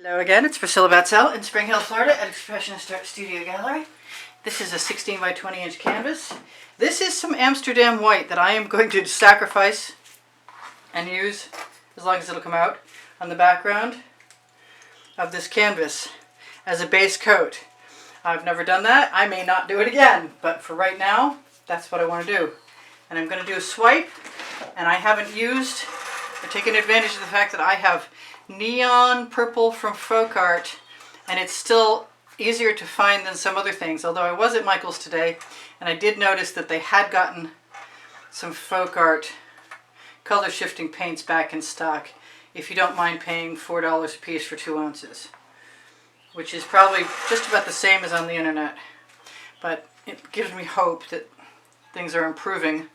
Hello again, it's Priscilla Batzell in Spring Hill, Florida at Expressionist Art Studio Gallery. This is a 16 by 20 inch canvas. This is some Amsterdam white that I am going to sacrifice and use, as long as it'll come out, on the background of this canvas as a base coat. I've never done that. I may not do it again, but for right now, that's what I want to do. And I'm going to do a swipe, and I haven't used or taken advantage of the fact that I have neon purple from Folk Art, and it's still easier to find than some other things. Although I was at Michael's today, and I did notice that they had gotten some Folk Art color shifting paints back in stock, if you don't mind paying $4 a piece for 2 ounces, which is probably just about the same as on the internet. But it gives me hope that things are improving,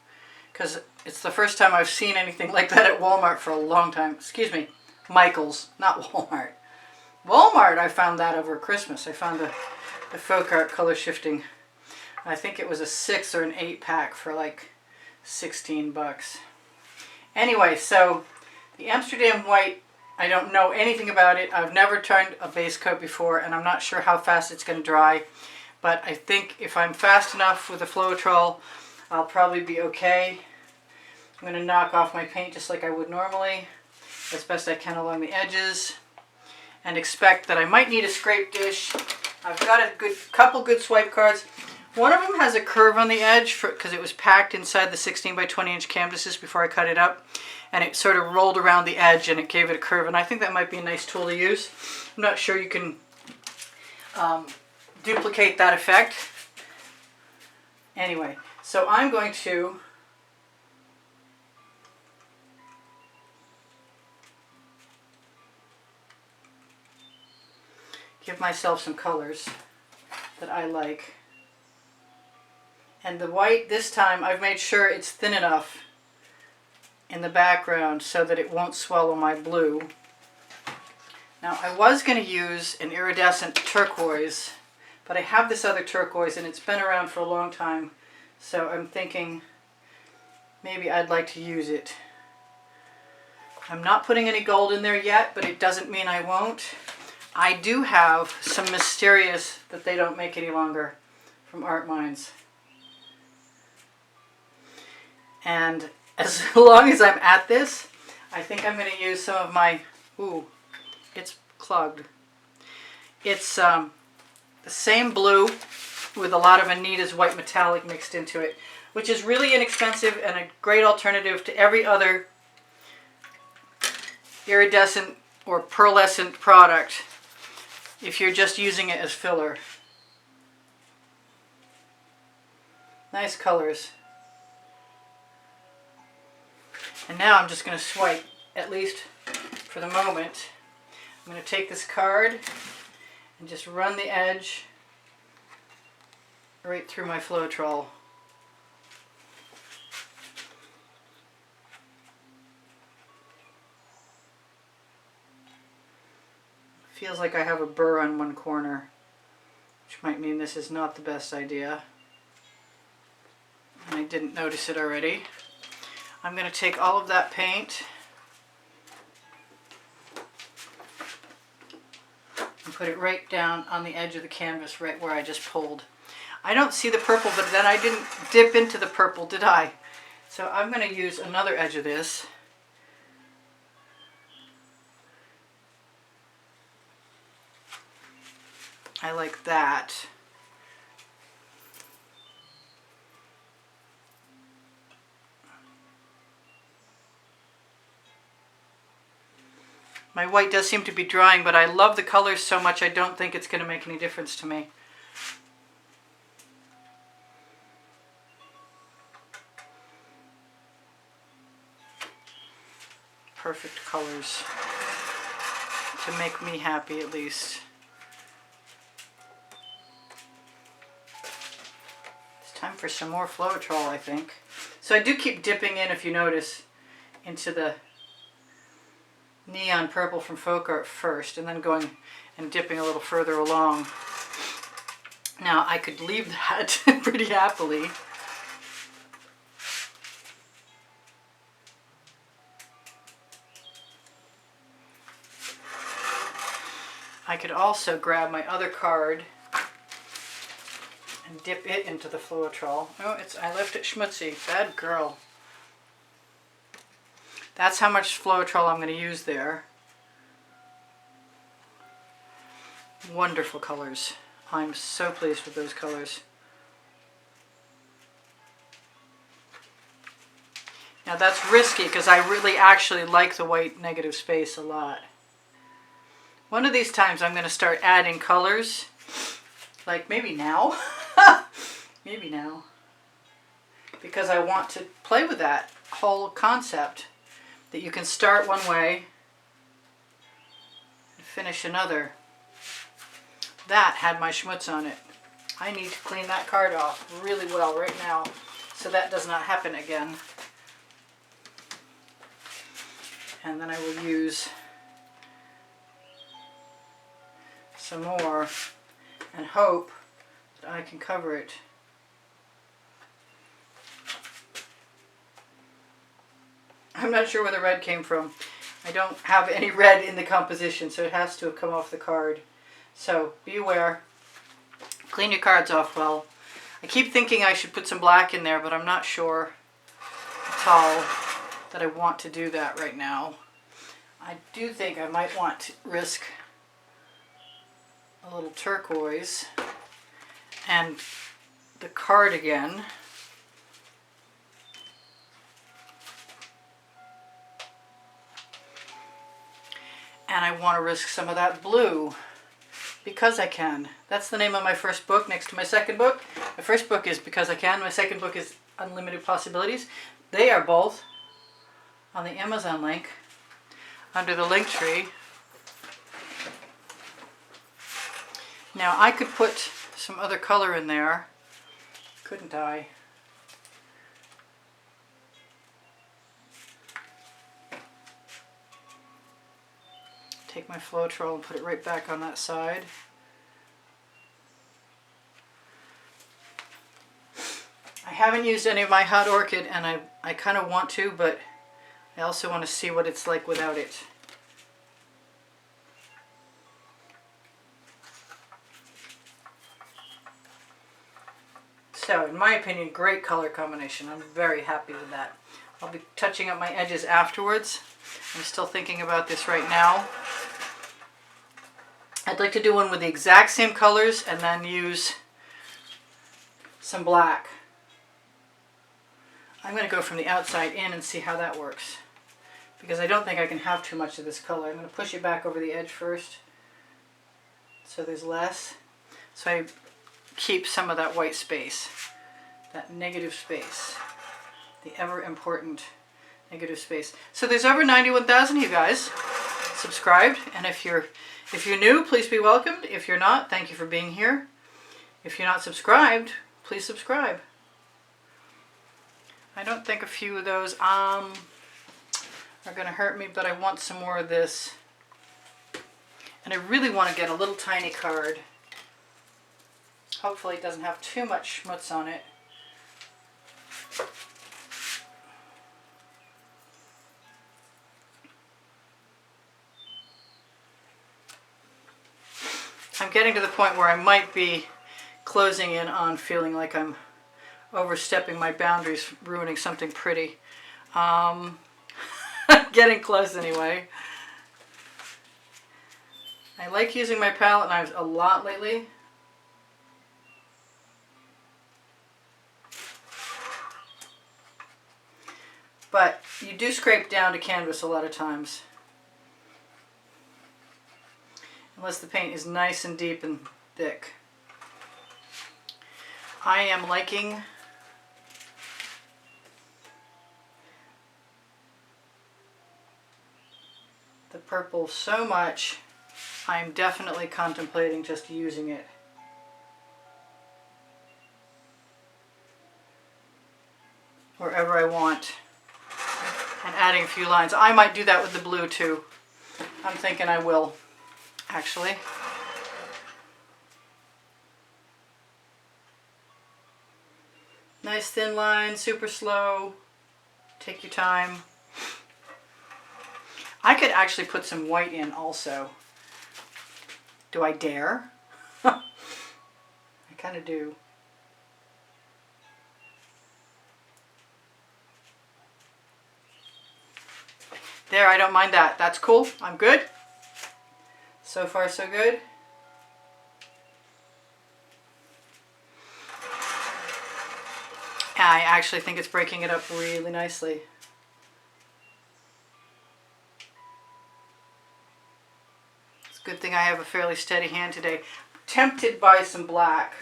because it's the first time I've seen anything like that at Walmart for a long time. Excuse me, Michael's, not Walmart. Walmart, I found that over Christmas. I found the Folk Art color shifting. I think it was a 6 or an 8 pack for like 16 bucks. Anyway, so the Amsterdam white, I don't know anything about it. I've never tried a base coat before, and I'm not sure how fast it's going to dry. But I think if I'm fast enough with the Floetrol, I'll probably be okay. I'm going to knock off my paint just like I would normally, as best I can along the edges, and expect that I might need a scrape dish. I've got a couple good swipe cards. One of them has a curve on the edge because it was packed inside the 16 by 20 inch canvases before I cut it up, and it sort of rolled around the edge and it gave it a curve, and I think that might be a nice tool to use. I'm not sure you can duplicate that effect. Anyway, so I'm going to give myself some colors that I like. And the white this time, I've made sure it's thin enough in the background so that it won't swallow my blue. Now I was going to use an iridescent turquoise, but I have this other turquoise and it's been around for a long time, so I'm thinking maybe I'd like to use it. I'm not putting any gold in there yet, but it doesn't mean I won't. I do have some Mysterious that they don't make any longer from Art Minds. And as long as I'm at this, I think I'm going to use some of my, ooh, it's clogged. It's the same blue with a lot of Anita's white metallic mixed into it, which is really inexpensive and a great alternative to every other iridescent or pearlescent product if you're just using it as filler. Nice colors. And now I'm just going to swipe, at least for the moment. I'm going to take this card and just run the edge right through my Floetrol. Feels like I have a burr on one corner, which might mean this is not the best idea. And I didn't notice it already. I'm going to take all of that paint and put it right down on the edge of the canvas, right where I just pulled. I don't see the purple, but then I didn't dip into the purple, did I? So I'm going to use another edge of this. I like that. My white does seem to be drying, but I love the colors so much I don't think it's going to make any difference to me. Perfect colors to make me happy, at least. It's time for some more Floetrol, I think. So I do keep dipping in, if you notice, into the neon purple from Folk Art first, and then going and dipping a little further along. Now I could leave that pretty happily. I could also grab my other card and dip it into the Floetrol. Oh, I left it schmutzy. Bad girl. That's how much Floetrol I'm going to use there. Wonderful colors. I'm so pleased with those colors. Now that's risky because I really actually like the white negative space a lot. One of these times I'm going to start adding colors, like maybe now. Maybe now. Because I want to play with that whole concept that you can start one way and finish another. That had my schmutz on it. I need to clean that card off really well right now so that does not happen again. And then I will use some more and hope that I can cover it. I'm not sure where the red came from. I don't have any red in the composition, so it has to have come off the card. So be aware. Clean your cards off well. I keep thinking I should put some black in there, but I'm not sure at all that I want to do that right now. I do think I might want to risk a little turquoise and the card again. And I want to risk some of that blue because I can. That's the name of my first book next to my second book. My first book is Because I Can. My second book is Unlimited Possibilities. They are both on the Amazon link under the link tree. Now I could put some other color in there, couldn't I? Take my Floetrol and put it right back on that side. I haven't used any of my Hot Orchid and I kind of want to, but I also want to see what it's like without it. So, in my opinion, great color combination. I'm very happy with that. I'll be touching up my edges afterwards. I'm still thinking about this right now. I'd like to do one with the exact same colors and then use some black. I'm going to go from the outside in and see how that works. Because I don't think I can have too much of this color. I'm going to push it back over the edge first so there's less. So I keep some of that white space, that negative space, the ever important negative space. So there's over 91,000 of you guys subscribed, and if you're new, please be welcomed. If you're not, thank you for being here. If you're not subscribed, please subscribe. I don't think a few of those are going to hurt me, but I want some more of this. And I really want to get a little tiny card. Hopefully it doesn't have too much schmutz on it. I'm getting to the point where I might be closing in on feeling like I'm overstepping my boundaries, ruining something pretty. Getting close anyway. I like using my palette knives a lot lately. But you do scrape down to canvas a lot of times. Unless the paint is nice and deep and thick. I am liking the purple so much, I'm definitely contemplating just using it. Wherever I want. And adding a few lines. I might do that with the blue too. I'm thinking I will, actually. Nice thin line, super slow. Take your time. I could actually put some white in also. Do I dare? I kind of do. There, I don't mind that. That's cool. I'm good. So far, so good. I actually think it's breaking it up really nicely. It's a good thing I have a fairly steady hand today. I'm tempted by some black,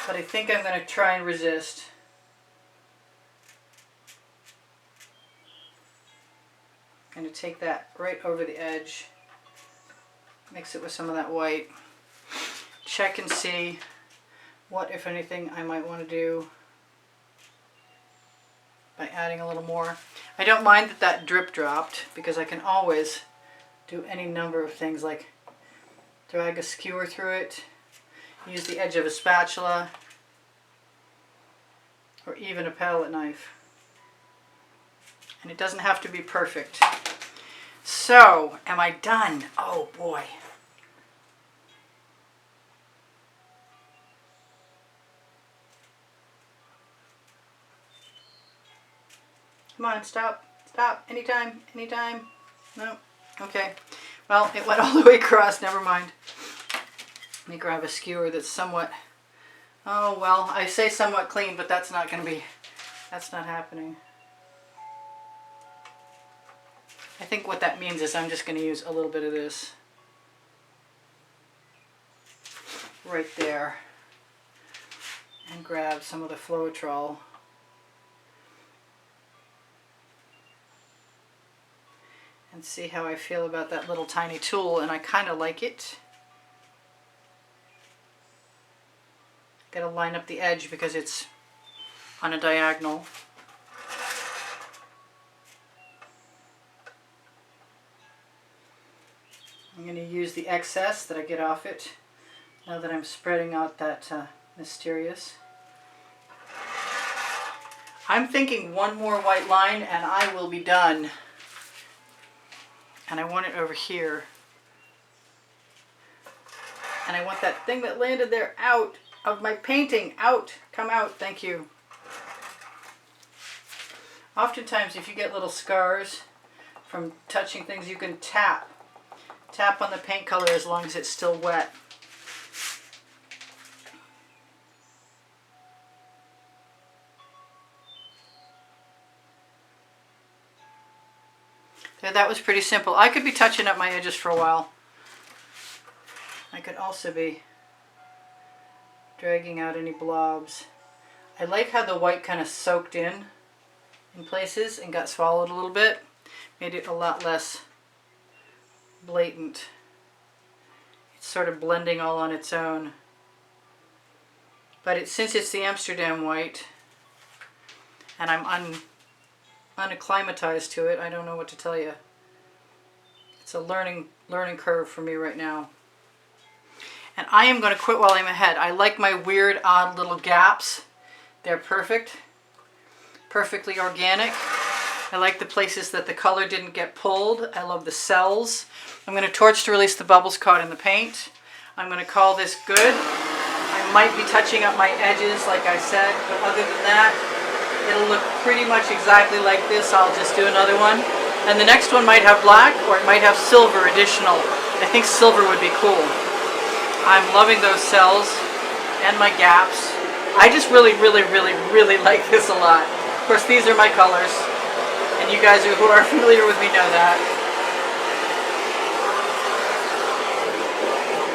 but I think I'm going to try and resist. I'm going to take that right over the edge, mix it with some of that white, check and see what, if anything, I might want to do by adding a little more. I don't mind that that drip dropped because I can always do any number of things, like drag a skewer through it, use the edge of a spatula, or even a palette knife. And it doesn't have to be perfect. So, am I done? Oh boy. Come on, stop, stop, anytime, anytime. No, okay. Well, it went all the way across, never mind. Let me grab a skewer that's somewhat, oh well, I say somewhat clean, but that's not going to be, that's not happening. I think what that means is I'm just going to use a little bit of this right there and grab some of the Floetrol. And see how I feel about that little tiny tool, and I kind of like it. Got to line up the edge because it's on a diagonal. I'm going to use the excess that I get off it now that I'm spreading out that mysterious. I'm thinking one more white line and I will be done. And I want it over here. And I want that thing that landed there out of my painting. Out. Come out. Thank you. Oftentimes if you get little scars from touching things, you can tap. Tap on the paint color as long as it's still wet. There, that was pretty simple. I could be touching up my edges for a while. I could also be dragging out any blobs. I like how the white kind of soaked in places and got swallowed a little bit. Made it a lot less blatant. It's sort of blending all on its own. But since it's the Amsterdam white and I'm unacclimatized to it, I don't know what to tell you. It's a learning curve for me right now. And I am going to quit while I'm ahead. I like my weird, odd little gaps. They're perfect. Perfectly organic. I like the places that the color didn't get pulled. I love the cells. I'm going to torch to release the bubbles caught in the paint. I'm going to call this good. I might be touching up my edges like I said, but other than that, it'll look pretty much exactly like this. I'll just do another one. And the next one might have black or it might have silver additional. I think silver would be cool. I'm loving those cells and my gaps. I just really, really, really, really like this a lot. Of course, these are my colors. And you guys who are familiar with me know that.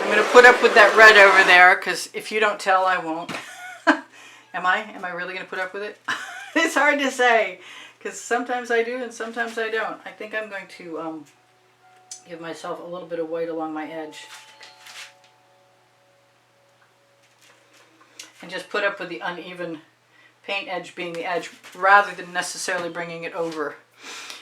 I'm going to put up with that red over there because if you don't tell, I won't. Am I really going to put up with it? It's hard to say because sometimes I do and sometimes I don't. I think I'm going to give myself a little bit of white along my edge. And just put up with the uneven paint edge being the edge rather than necessarily bringing it over.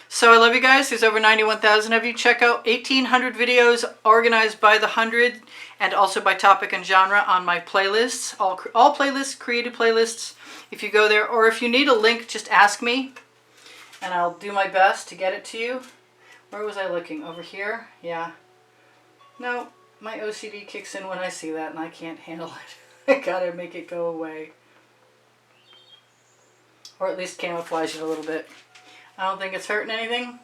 So I love you guys. There's over 91,000 of you. Check out 1,800 videos organized by the 100 and also by topic and genre on my playlists. All playlists, created playlists. If you go there, or if you need a link, just ask me and I'll do my best to get it to you. Where was I looking? Over here? Yeah. No, my OCD kicks in when I see that and I can't handle it. I gotta make it go away. Or at least camouflage it a little bit. I don't think it's hurting anything,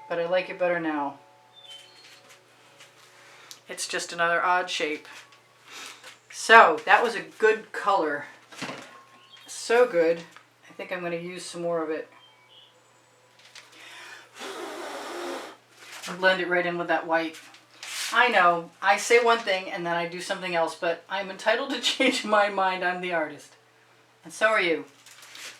but I like it better now. It's just another odd shape. So, that was a good color. So good. I think I'm going to use some more of it. And blend it right in with that white. I know, I say one thing and then I do something else, but I'm entitled to change my mind. I'm the artist. And so are you.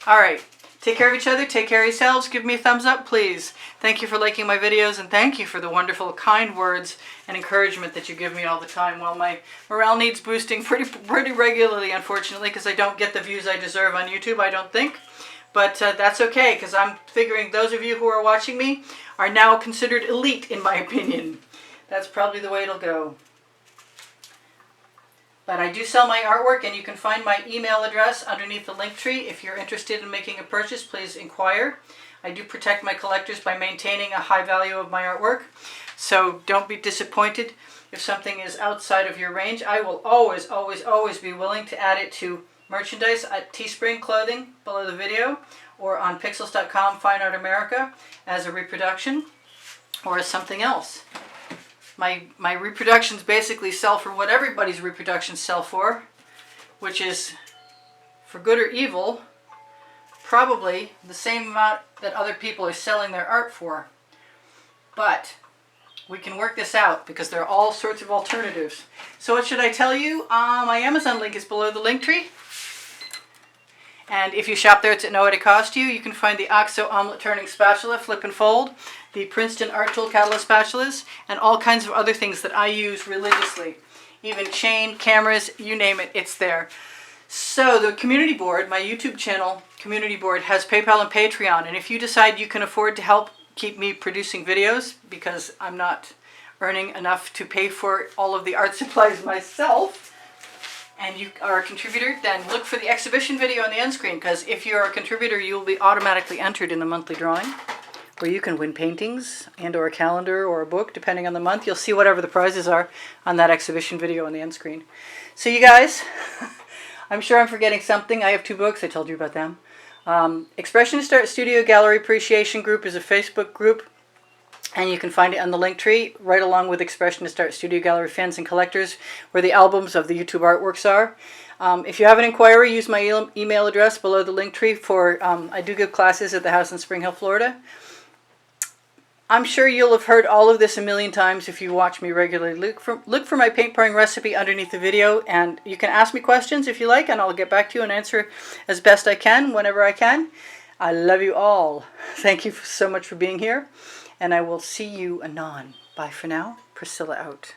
Alright, take care of each other, take care of yourselves, give me a thumbs up please. Thank you for liking my videos and thank you for the wonderful kind words and encouragement that you give me all the time. Well, my morale needs boosting pretty regularly, unfortunately, because I don't get the views I deserve on YouTube, I don't think. But that's okay, because I'm figuring those of you who are watching me are now considered elite, in my opinion. That's probably the way it'll go. But I do sell my artwork, and you can find my email address underneath the link tree. If you're interested in making a purchase, please inquire. I do protect my collectors by maintaining a high value of my artwork. So don't be disappointed if something is outside of your range. I will always, always, always be willing to add it to merchandise at Teespring Clothing below the video, or on pixels.com Fine Art America as a reproduction or as something else. My reproductions basically sell for what everybody's reproductions sell for, which is, for good or evil, probably the same amount that other people are selling their art for. But we can work this out because there are all sorts of alternatives. So what should I tell you? My Amazon link is below the link tree. And if you shop there, it's at no added cost to you. You can find the OXO omelet turning spatula, flip and fold, the Princeton Art Tool Catalyst spatulas, and all kinds of other things that I use religiously. Even chain, cameras, you name it, it's there. So the community board, my YouTube channel community board, has PayPal and Patreon. And if you decide you can afford to help keep me producing videos, because I'm not earning enough to pay for all of the art supplies myself, and you are a contributor, then look for the exhibition video on the end screen, because if you're a contributor, you will be automatically entered in the monthly drawing, where you can win paintings and or a calendar or a book, depending on the month. You'll see whatever the prizes are on that exhibition video on the end screen. So you guys, I'm sure I'm forgetting something. I have 2 books. I told you about them. Expressionist Art Studio Gallery Appreciation Group is a Facebook group, and you can find it on the link tree, right along with Expressionist Art Studio Gallery fans and collectors, where the albums of the YouTube artworks are. If you have an inquiry, use my email address below the link tree for, I do give classes at the house in Spring Hill, Florida. I'm sure you'll have heard all of this a million times if you watch me regularly. Look for my paint pouring recipe underneath the video, and you can ask me questions if you like, and I'll get back to you and answer as best I can, whenever I can. I love you all. Thank you so much for being here. And I will see you anon. Bye for now. Priscilla out.